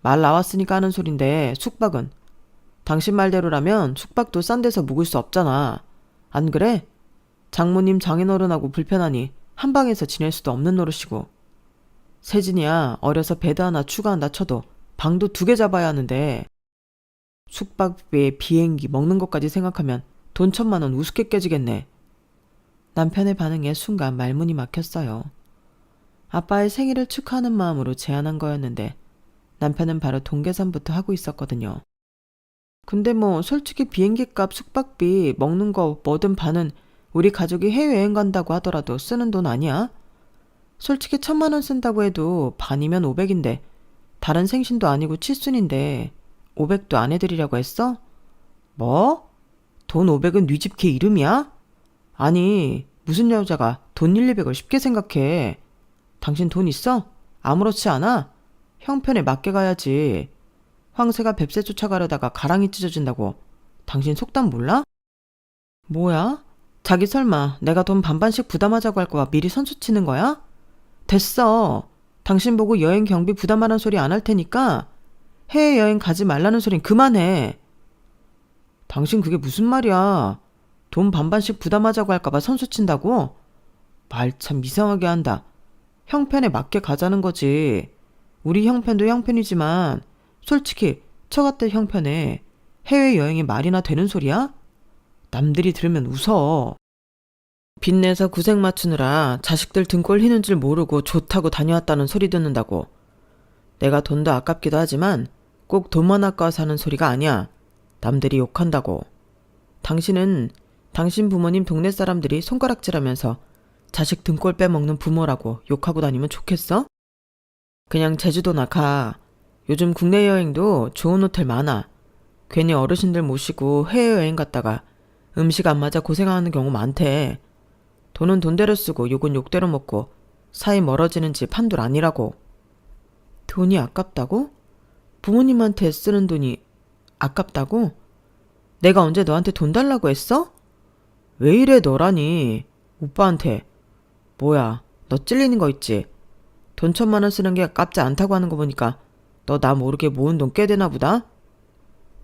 말 나왔으니까 하는 소린데 숙박은? 당신 말대로라면 숙박도 싼 데서 묵을 수 없잖아. 안 그래? 장모님 장인어른하고 불편하니 한 방에서 지낼 수도 없는 노릇이고. 세진이야, 어려서 베드 하나 추가한다 쳐도 방도 2개 잡아야 하는데 숙박비에 비행기 먹는 것까지 생각하면 돈 1,000만 원 우습게 깨지겠네. 남편의 반응에 순간 말문이 막혔어요. 아빠의 생일을 축하하는 마음으로 제안한 거였는데 남편은 바로 돈 계산부터 하고 있었거든요. 근데 뭐 솔직히 비행기값, 숙박비, 먹는 거 뭐든 반은 우리 가족이 해외여행 간다고 하더라도 쓰는 돈 아니야? 솔직히 1,000만 원 쓴다고 해도 반이면 500인데 다른 생신도 아니고 칠순인데 500도 안 해드리려고 했어? 뭐? 돈 500은 네 집 걔 이름이야? 아니, 무슨 여자가 돈 1, 200을 쉽게 생각해. 당신 돈 있어? 아무렇지 않아? 형편에 맞게 가야지. 황새가 뱁새 쫓아가려다가 가랑이 찢어진다고. 당신 속담 몰라? 뭐야? 자기 설마 내가 돈 반반씩 부담하자고 할거봐 미리 선수 치는 거야? 됐어. 당신 보고 여행 경비 부담하라는 소리 안 할 테니까 해외여행 가지 말라는 소린 그만해. 당신 그게 무슨 말이야. 돈 반반씩 부담하자고 할까봐 선수 친다고? 말 참 이상하게 한다. 형편에 맞게 가자는 거지. 우리 형편도 형편이지만 솔직히 처갓댁 형편에 해외여행이 말이나 되는 소리야? 남들이 들으면 웃어. 빚내서 구색 맞추느라 자식들 등골 휘는 줄 모르고 좋다고 다녀왔다는 소리 듣는다고. 내가 돈도 아깝기도 하지만 꼭 돈만 아까워서 하는 소리가 아니야. 남들이 욕한다고. 당신은 당신 부모님 동네 사람들이 손가락질하면서 자식 등골 빼먹는 부모라고 욕하고 다니면 좋겠어? 그냥 제주도나 가. 요즘 국내 여행도 좋은 호텔 많아. 괜히 어르신들 모시고 해외여행 갔다가 음식 안 맞아 고생하는 경우 많대. 돈은 돈대로 쓰고 욕은 욕대로 먹고 사이 멀어지는 집 한둘 아니라고. 돈이 아깝다고? 부모님한테 쓰는 돈이 아깝다고? 내가 언제 너한테 돈 달라고 했어? 왜 이래 너라니. 오빠한테. 뭐야, 너 찔리는 거 있지? 돈 1,000만 원 쓰는 게 아깝지 않다고 하는 거 보니까 너 나 모르게 모은 돈 꽤 되나 보다?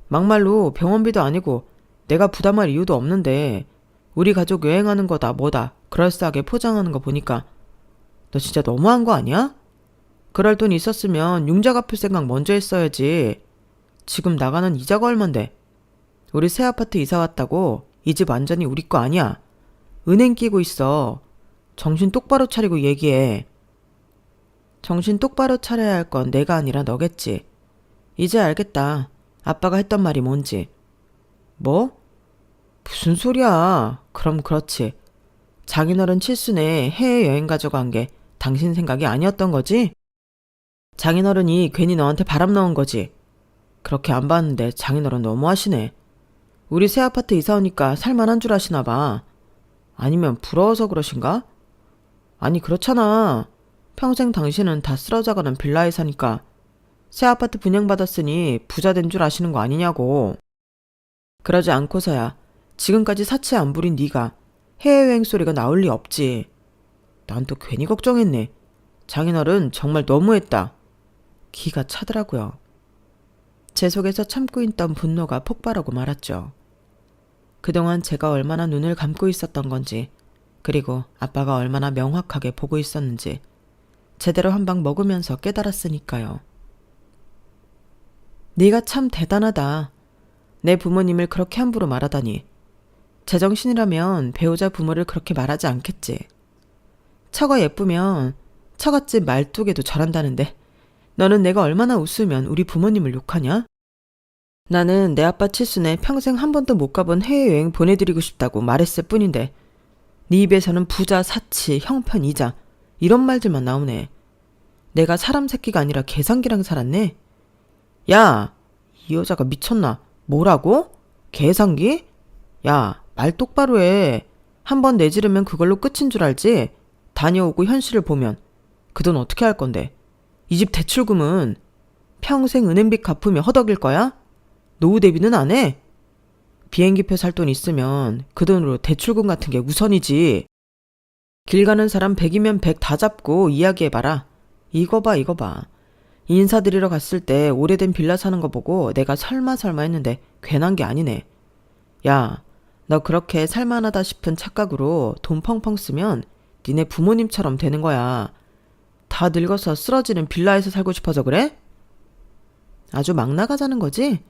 막말로 병원비도 아니고 내가 부담할 이유도 없는데 우리 가족 여행하는 거다 뭐다 그럴싸하게 포장하는 거 보니까 너 진짜 너무한 거 아니야? 그럴 돈 있었으면 융자 갚을 생각 먼저 했어야지. 지금 나가는 이자가 얼만데. 우리 새 아파트 이사 왔다고 이 집 완전히 우리 거 아니야. 은행 끼고 있어. 정신 똑바로 차리고 얘기해. 정신 똑바로 차려야 할 건 내가 아니라 너겠지. 이제 알겠다. 아빠가 했던 말이 뭔지. 뭐? 무슨 소리야. 그럼 그렇지. 장인어른 칠순에 해외여행 가져간 게 당신 생각이 아니었던 거지? 장인어른이 괜히 너한테 바람 넣은 거지. 그렇게 안 봤는데 장인어른 너무하시네. 우리 새 아파트 이사 오니까 살만한 줄 아시나 봐. 아니면 부러워서 그러신가? 아니 그렇잖아. 평생 당신은 다 쓰러져가는 빌라에 사니까 새 아파트 분양받았으니 부자 된 줄 아시는 거 아니냐고. 그러지 않고서야 지금까지 사치 안 부린 네가 해외여행 소리가 나올 리 없지. 난 또 괜히 걱정했네. 장인어른 정말 너무했다. 기가 차더라고요. 제 속에서 참고 있던 분노가 폭발하고 말았죠. 그동안 제가 얼마나 눈을 감고 있었던 건지, 그리고 아빠가 얼마나 명확하게 보고 있었는지 제대로 한 방 먹으면서 깨달았으니까요. 네가 참 대단하다. 내 부모님을 그렇게 함부로 말하다니. 제정신이라면 배우자 부모를 그렇게 말하지 않겠지. 처가 예쁘면 처갓집 말뚝에도 절한다는데 너는 내가 얼마나 웃으면 우리 부모님을 욕하냐? 나는 내 아빠 칠순에 평생 한 번도 못 가본 해외여행 보내드리고 싶다고 말했을 뿐인데 네 입에서는 부자, 사치, 형편, 이자 이런 말들만 나오네. 내가 사람 새끼가 아니라 계산기랑 살았네. 야, 이 여자가 미쳤나? 뭐라고? 계산기? 야, 말 똑바로 해. 한 번 내지르면 그걸로 끝인 줄 알지? 다녀오고 현실을 보면 그 돈 어떻게 할 건데? 이 집 대출금은 평생 은행빚 갚으며 허덕일 거야? 노후 대비는 안 해? 비행기표 살 돈 있으면 그 돈으로 대출금 같은 게 우선이지. 길 가는 사람 100이면 100 다 잡고 이야기해봐라. 이거 봐 이거 봐. 인사드리러 갔을 때 오래된 빌라 사는 거 보고 내가 설마 했는데 괜한 게 아니네. 야, 너 그렇게 살만하다 싶은 착각으로 돈 펑펑 쓰면 니네 부모님처럼 되는 거야. 다 늙어서 쓰러지는 빌라에서 살고 싶어서 그래? 아주 막 나가자는 거지?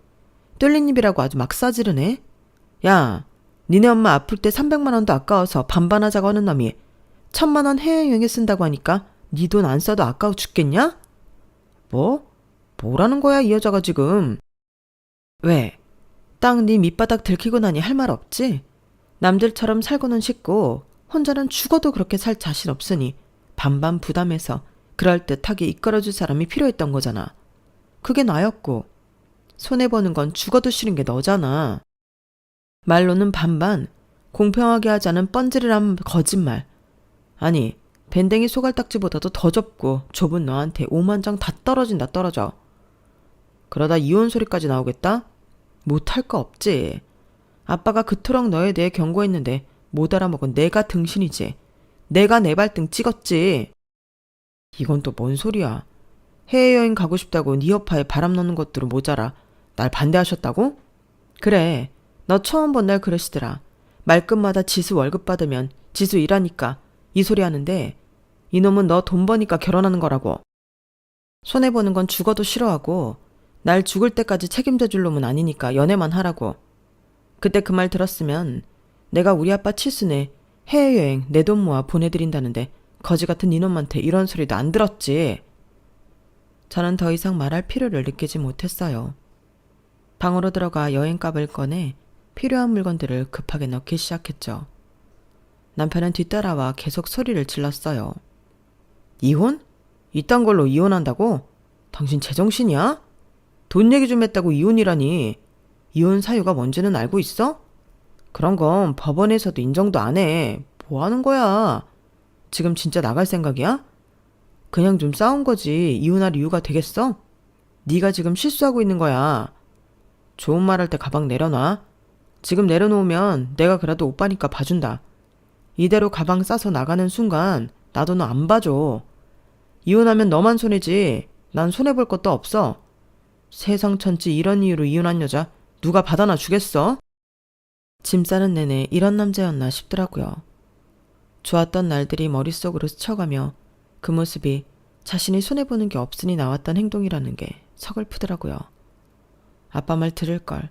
뚫린 입이라고 아주 막 싸지르네. 야, 니네 엄마 아플 때 300만 원도 아까워서 반반하자고 하는 놈이 1000만 원 해외여행에 쓴다고 하니까 니 돈 안 써도 아까워 죽겠냐? 뭐? 뭐라는 거야 이 여자가 지금. 왜? 딱 네 밑바닥 들키고 나니 할 말 없지? 남들처럼 살고는 싶고 혼자는 죽어도 그렇게 살 자신 없으니 반반 부담해서 그럴듯하게 이끌어줄 사람이 필요했던 거잖아. 그게 나였고 손해보는 건 죽어도 싫은 게 너잖아. 말로는 반반, 공평하게 하자는 뻔질이란 거짓말. 아니, 밴댕이 소갈딱지보다도 더 좁고 좁은 너한테 5만 장 다 떨어진다 떨어져. 그러다 이혼 소리까지 나오겠다? 못할 거 없지. 아빠가 그토록 너에 대해 경고했는데 못 알아먹은 내가 등신이지. 내가 내 발등 찍었지. 이건 또 뭔 소리야. 해외여행 가고 싶다고 네 여파에 바람 넣는 것들은 모자라 날 반대하셨다고? 그래, 너 처음 본 날 그러시더라. 말끝마다 지수 월급 받으면 지수 일하니까 이 소리 하는데 이놈은 너 돈 버니까 결혼하는 거라고. 손해보는 건 죽어도 싫어하고 날 죽을 때까지 책임져 줄 놈은 아니니까 연애만 하라고. 그때 그 말 들었으면 내가 우리 아빠 칠순에 해외여행 내 돈 모아 보내드린다는데 거지 같은 이놈한테 이런 소리도 안 들었지. 저는 더 이상 말할 필요를 느끼지 못했어요. 방으로 들어가 여행값을 꺼내 필요한 물건들을 급하게 넣기 시작했죠. 남편은 뒤따라와 계속 소리를 질렀어요. 이혼? 이딴 걸로 이혼한다고? 당신 제정신이야? 돈 얘기 좀 했다고 이혼이라니. 이혼 사유가 뭔지는 알고 있어? 그런 건 법원에서도 인정도 안 해. 뭐 하는 거야? 지금 진짜 나갈 생각이야? 그냥 좀 싸운 거지 이혼할 이유가 되겠어? 네가 지금 실수하고 있는 거야. 좋은 말 할 때 가방 내려놔. 지금 내려놓으면 내가 그래도 오빠니까 봐준다. 이대로 가방 싸서 나가는 순간 나도 너 안 봐줘. 이혼하면 너만 손해지. 난 손해볼 것도 없어. 세상 천지 이런 이유로 이혼한 여자 누가 받아나 주겠어? 짐 싸는 내내 이런 남자였나 싶더라고요. 좋았던 날들이 머릿속으로 스쳐가며 그 모습이 자신이 손해보는 게 없으니 나왔던 행동이라는 게 서글프더라고요. 아빠 말 들을걸.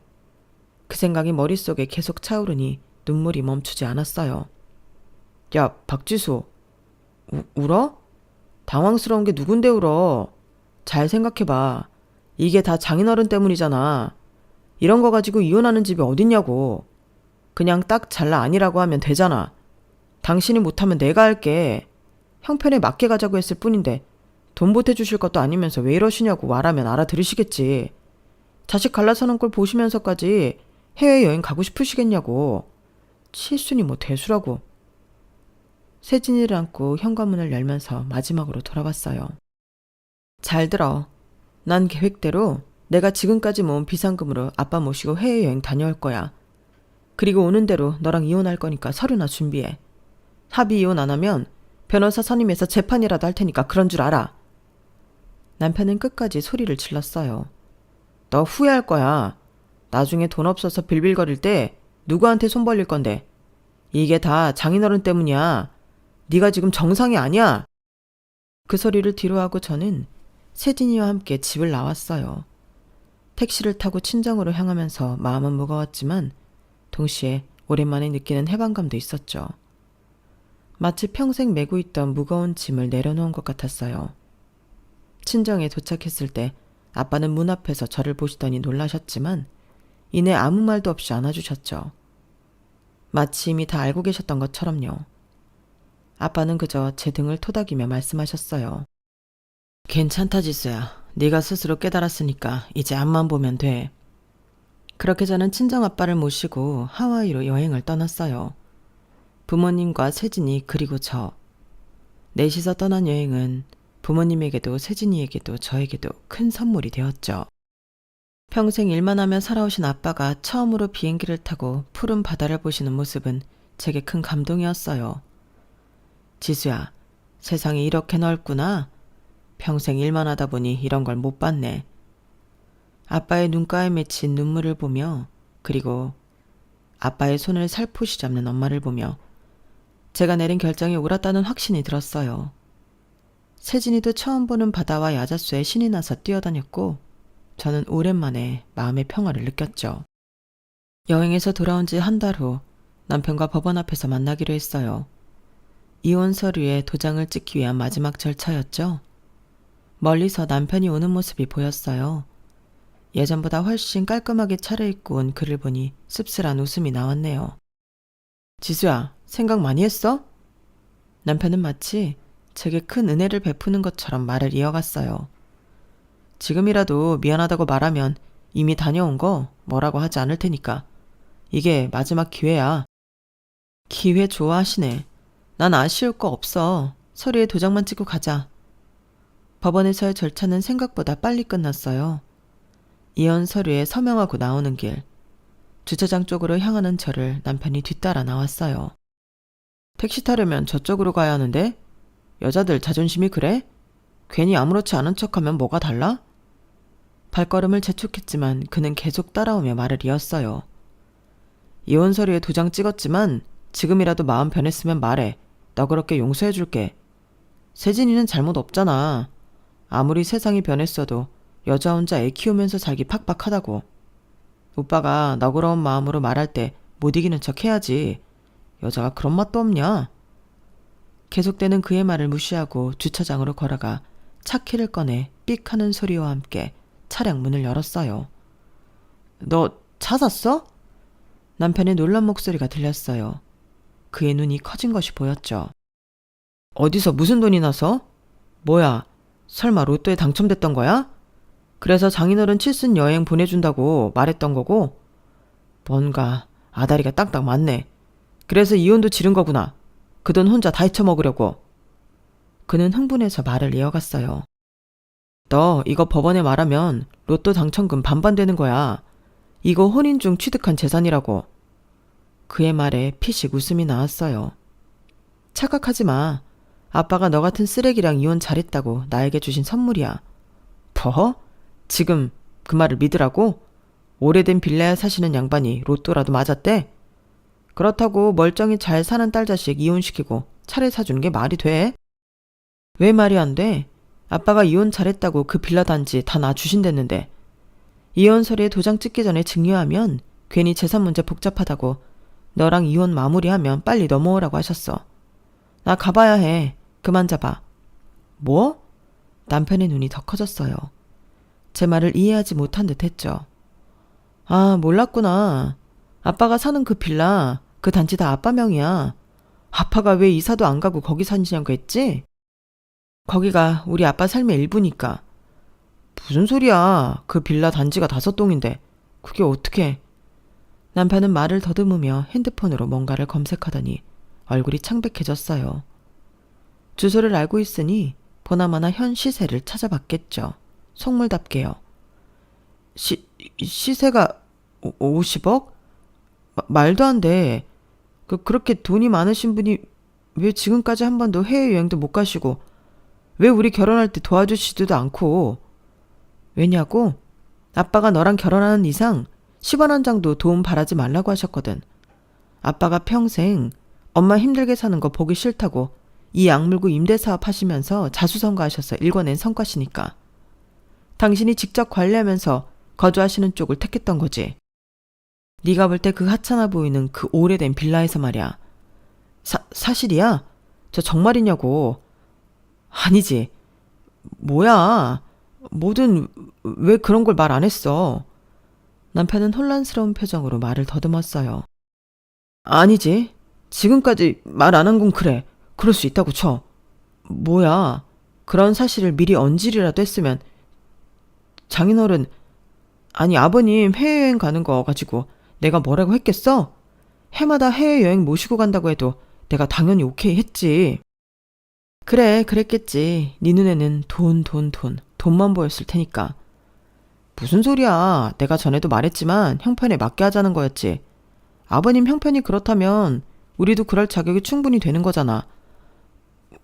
그 생각이 머릿속에 계속 차오르니 눈물이 멈추지 않았어요. 야, 박지수. 울어? 당황스러운 게 누군데 울어? 잘 생각해봐. 이게 다 장인어른 때문이잖아. 이런 거 가지고 이혼하는 집이 어딨냐고. 그냥 딱 잘라 아니라고 하면 되잖아. 당신이 못하면 내가 할게. 형편에 맞게 가자고 했을 뿐인데 돈 보태주실 것도 아니면서 왜 이러시냐고 말하면 알아들으시겠지. 자식 갈라서는 걸 보시면서까지 해외여행 가고 싶으시겠냐고. 칠순이 뭐 대수라고. 세진이를 안고 현관문을 열면서 마지막으로 돌아봤어요. 잘 들어. 난 계획대로 내가 지금까지 모은 비상금으로 아빠 모시고 해외여행 다녀올 거야. 그리고 오는 대로 너랑 이혼할 거니까 서류나 준비해. 합의 이혼 안 하면 변호사 선임해서 재판이라도 할 테니까 그런 줄 알아. 남편은 끝까지 소리를 질렀어요. 너 후회할 거야. 나중에 돈 없어서 빌빌거릴 때 누구한테 손 벌릴 건데. 이게 다 장인어른 때문이야. 네가 지금 정상이 아니야. 그 소리를 뒤로하고 저는 세진이와 함께 집을 나왔어요. 택시를 타고 친정으로 향하면서 마음은 무거웠지만 동시에 오랜만에 느끼는 해방감도 있었죠. 마치 평생 메고 있던 무거운 짐을 내려놓은 것 같았어요. 친정에 도착했을 때 아빠는 문 앞에서 저를 보시더니 놀라셨지만 이내 아무 말도 없이 안아주셨죠. 마치 이미 다 알고 계셨던 것처럼요. 아빠는 그저 제 등을 토닥이며 말씀하셨어요. 괜찮다 지수야. 네가 스스로 깨달았으니까 이제 앞만 보면 돼. 그렇게 저는 친정아빠를 모시고 하와이로 여행을 떠났어요. 부모님과 세진이 그리고 저. 넷이서 떠난 여행은 부모님에게도 세진이에게도 저에게도 큰 선물이 되었죠. 평생 일만 하며 살아오신 아빠가 처음으로 비행기를 타고 푸른 바다를 보시는 모습은 제게 큰 감동이었어요. 지수야, 세상이 이렇게 넓구나. 평생 일만 하다 보니 이런 걸 못 봤네. 아빠의 눈가에 맺힌 눈물을 보며 그리고 아빠의 손을 살포시 잡는 엄마를 보며 제가 내린 결정이 옳았다는 확신이 들었어요. 세진이도 처음 보는 바다와 야자수에 신이 나서 뛰어다녔고 저는 오랜만에 마음의 평화를 느꼈죠. 여행에서 돌아온 지 한 달 후 남편과 법원 앞에서 만나기로 했어요. 이혼 서류에 도장을 찍기 위한 마지막 절차였죠. 멀리서 남편이 오는 모습이 보였어요. 예전보다 훨씬 깔끔하게 차려입고 온 그를 보니 씁쓸한 웃음이 나왔네요. 지수야, 생각 많이 했어? 남편은 마치 제게 큰 은혜를 베푸는 것처럼 말을 이어갔어요. 지금이라도 미안하다고 말하면 이미 다녀온 거 뭐라고 하지 않을 테니까. 이게 마지막 기회야. 기회 좋아하시네. 난 아쉬울 거 없어. 서류에 도장만 찍고 가자. 법원에서의 절차는 생각보다 빨리 끝났어요. 이혼 서류에 서명하고 나오는 길. 주차장 쪽으로 향하는 저를 남편이 뒤따라 나왔어요. 택시 타려면 저쪽으로 가야 하는데? 여자들 자존심이 그래? 괜히 아무렇지 않은 척하면 뭐가 달라? 발걸음을 재촉했지만 그는 계속 따라오며 말을 이었어요. 이혼 서류에 도장 찍었지만 지금이라도 마음 변했으면 말해. 너그럽게 용서해줄게. 세진이는 잘못 없잖아. 아무리 세상이 변했어도 여자 혼자 애 키우면서 살기 팍팍하다고. 오빠가 너그러운 마음으로 말할 때 못 이기는 척 해야지. 여자가 그런 맛도 없냐? 계속되는 그의 말을 무시하고 주차장으로 걸어가 차 키를 꺼내 삑 하는 소리와 함께 차량 문을 열었어요. 너 차 샀어? 남편의 놀란 목소리가 들렸어요. 그의 눈이 커진 것이 보였죠. 어디서 무슨 돈이 나서? 뭐야, 설마 로또에 당첨됐던 거야? 그래서 장인어른 칠순 여행 보내준다고 말했던 거고? 뭔가 아다리가 딱딱 맞네. 그래서 이혼도 지른 거구나. 그 돈 혼자 다 헤쳐먹으려고. 그는 흥분해서 말을 이어갔어요. 너 이거 법원에 말하면 로또 당첨금 반반 되는 거야. 이거 혼인 중 취득한 재산이라고. 그의 말에 피식 웃음이 나왔어요. 착각하지 마. 아빠가 너 같은 쓰레기랑 이혼 잘했다고 나에게 주신 선물이야. 뭐? 지금 그 말을 믿으라고? 오래된 빌라에 사시는 양반이 로또라도 맞았대? 그렇다고 멀쩡히 잘 사는 딸 자식 이혼시키고 차를 사주는 게 말이 돼? 왜 말이 안 돼? 아빠가 이혼 잘했다고 그 빌라 단지 다 놔주신댔는데. 이혼 서류에 도장 찍기 전에 증여하면 괜히 재산 문제 복잡하다고 너랑 이혼 마무리하면 빨리 넘어오라고 하셨어. 나 가봐야 해. 그만 잡아. 뭐? 남편의 눈이 더 커졌어요. 제 말을 이해하지 못한 듯 했죠. 아, 몰랐구나. 아빠가 사는 그 빌라, 그 단지 다 아빠 명이야. 아빠가 왜 이사도 안 가고 거기 사시냐고 했지? 거기가 우리 아빠 삶의 일부니까. 무슨 소리야. 그 빌라 단지가 5동인데. 그게 어떻게. 남편은 말을 더듬으며 핸드폰으로 뭔가를 검색하더니 얼굴이 창백해졌어요. 주소를 알고 있으니 보나마나 현 시세를 찾아봤겠죠. 속물답게요. 시세가 50억? 말도 안 돼. 그렇게 돈이 많으신 분이 왜 지금까지 한 번도 해외여행도 못 가시고 왜 우리 결혼할 때 도와주시지도 않고. 왜냐고? 아빠가 너랑 결혼하는 이상 10원 한 장도 도움 바라지 말라고 하셨거든. 아빠가 평생 엄마 힘들게 사는 거 보기 싫다고 이 약물고 임대사업 하시면서 자수성가하셔서 일궈낸 성과시니까. 당신이 직접 관리하면서 거주하시는 쪽을 택했던 거지. 네가 볼 때 그 하찮아 보이는 그 오래된 빌라에서 말이야. 사실이야? 저 정말이냐고. 아니지. 뭐야. 뭐든 왜 그런 걸 말 안 했어. 남편은 혼란스러운 표정으로 말을 더듬었어요. 아니지. 지금까지 말 안 한 건 그래. 그럴 수 있다고 쳐. 뭐야. 그런 사실을 미리 언질이라도 했으면. 장인어른, 아니 아버님 해외여행 가는 거 가지고 내가 뭐라고 했겠어? 해마다 해외여행 모시고 간다고 해도 내가 당연히 오케이 했지. 그래, 그랬겠지. 네 눈에는 돈만 보였을 테니까. 무슨 소리야. 내가 전에도 말했지만 형편에 맞게 하자는 거였지. 아버님 형편이 그렇다면 우리도 그럴 자격이 충분히 되는 거잖아.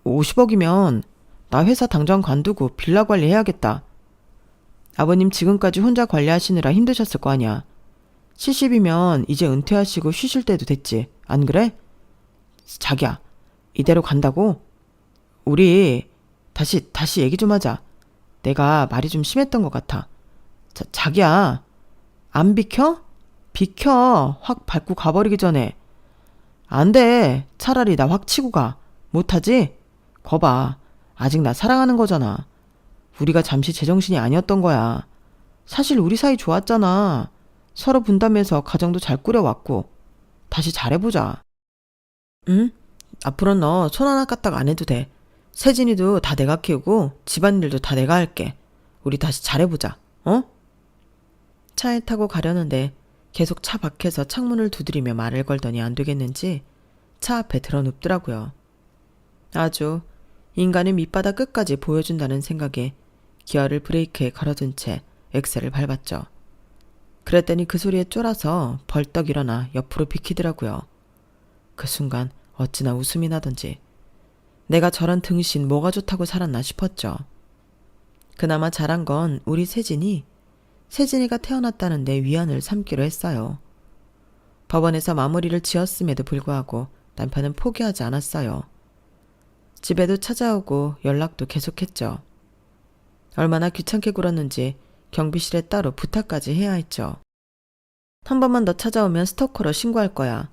50억이면 나 회사 당장 관두고 빌라 관리해야겠다. 아버님 지금까지 혼자 관리하시느라 힘드셨을 거 아니야. 70이면 이제 은퇴하시고 쉬실 때도 됐지. 안 그래? 자기야, 이대로 간다고? 우리 다시 얘기 좀 하자. 내가 말이 좀 심했던 것 같아. 자기야, 안 비켜? 비켜. 확 밟고 가버리기 전에. 안 돼. 차라리 나 확 치고 가. 못하지? 거봐. 아직 나 사랑하는 거잖아. 우리가 잠시 제정신이 아니었던 거야. 사실 우리 사이 좋았잖아. 서로 분담해서 가정도 잘 꾸려왔고. 다시 잘해보자. 응? 앞으로 너 손 하나 까딱 안 해도 돼. 세진이도 다 내가 키우고 집안일도 다 내가 할게. 우리 다시 잘해보자. 어? 차에 타고 가려는데 계속 차 밖에서 창문을 두드리며 말을 걸더니 안 되겠는지 차 앞에 드러눕더라고요. 아주 인간의 밑바닥 끝까지 보여준다는 생각에 기어를 브레이크에 걸어둔 채 엑셀을 밟았죠. 그랬더니 그 소리에 쫄아서 벌떡 일어나 옆으로 비키더라고요. 그 순간 어찌나 웃음이 나던지 내가 저런 등신 뭐가 좋다고 살았나 싶었죠. 그나마 잘한 건 우리 세진이가 태어났다는데 위안을 삼기로 했어요. 법원에서 마무리를 지었음에도 불구하고 남편은 포기하지 않았어요. 집에도 찾아오고 연락도 계속했죠. 얼마나 귀찮게 굴었는지 경비실에 따로 부탁까지 해야 했죠. 한 번만 더 찾아오면 스토커로 신고할 거야.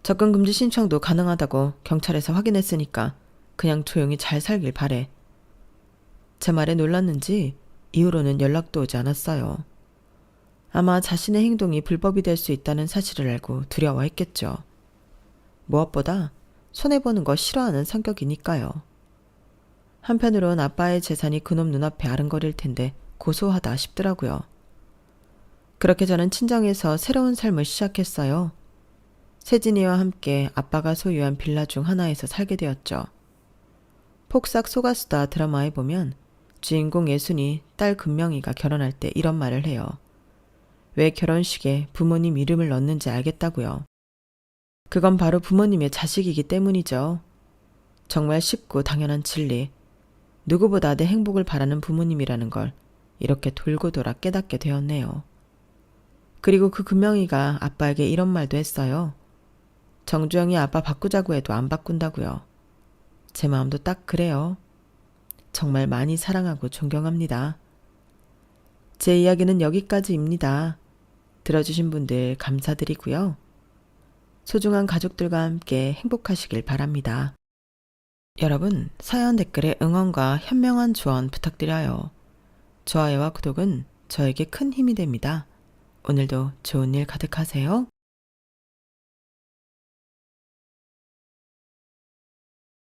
접근 금지 신청도 가능하다고 경찰에서 확인했으니까 그냥 조용히 잘 살길 바래. 제 말에 놀랐는지 이후로는 연락도 오지 않았어요. 아마 자신의 행동이 불법이 될 수 있다는 사실을 알고 두려워했겠죠. 무엇보다 손해보는 거 싫어하는 성격이니까요. 한편으론 아빠의 재산이 그놈 눈앞에 아른거릴 텐데 고소하다 싶더라고요. 그렇게 저는 친정에서 새로운 삶을 시작했어요. 세진이와 함께 아빠가 소유한 빌라 중 하나에서 살게 되었죠. 폭삭 속았수다 드라마에 보면 주인공 예순이 딸 금명이가 결혼할 때 이런 말을 해요. 왜 결혼식에 부모님 이름을 넣는지 알겠다고요. 그건 바로 부모님의 자식이기 때문이죠. 정말 쉽고 당연한 진리. 누구보다 내 행복을 바라는 부모님이라는 걸 이렇게 돌고 돌아 깨닫게 되었네요. 그리고 그 금명이가 아빠에게 이런 말도 했어요. 정주영이 아빠 바꾸자고 해도 안 바꾼다고요. 제 마음도 딱 그래요. 정말 많이 사랑하고 존경합니다. 제 이야기는 여기까지입니다. 들어주신 분들 감사드리고요. 소중한 가족들과 함께 행복하시길 바랍니다. 여러분, 사연 댓글에 응원과 현명한 조언 부탁드려요. 좋아요와 구독은 저에게 큰 힘이 됩니다. 오늘도 좋은 일 가득하세요.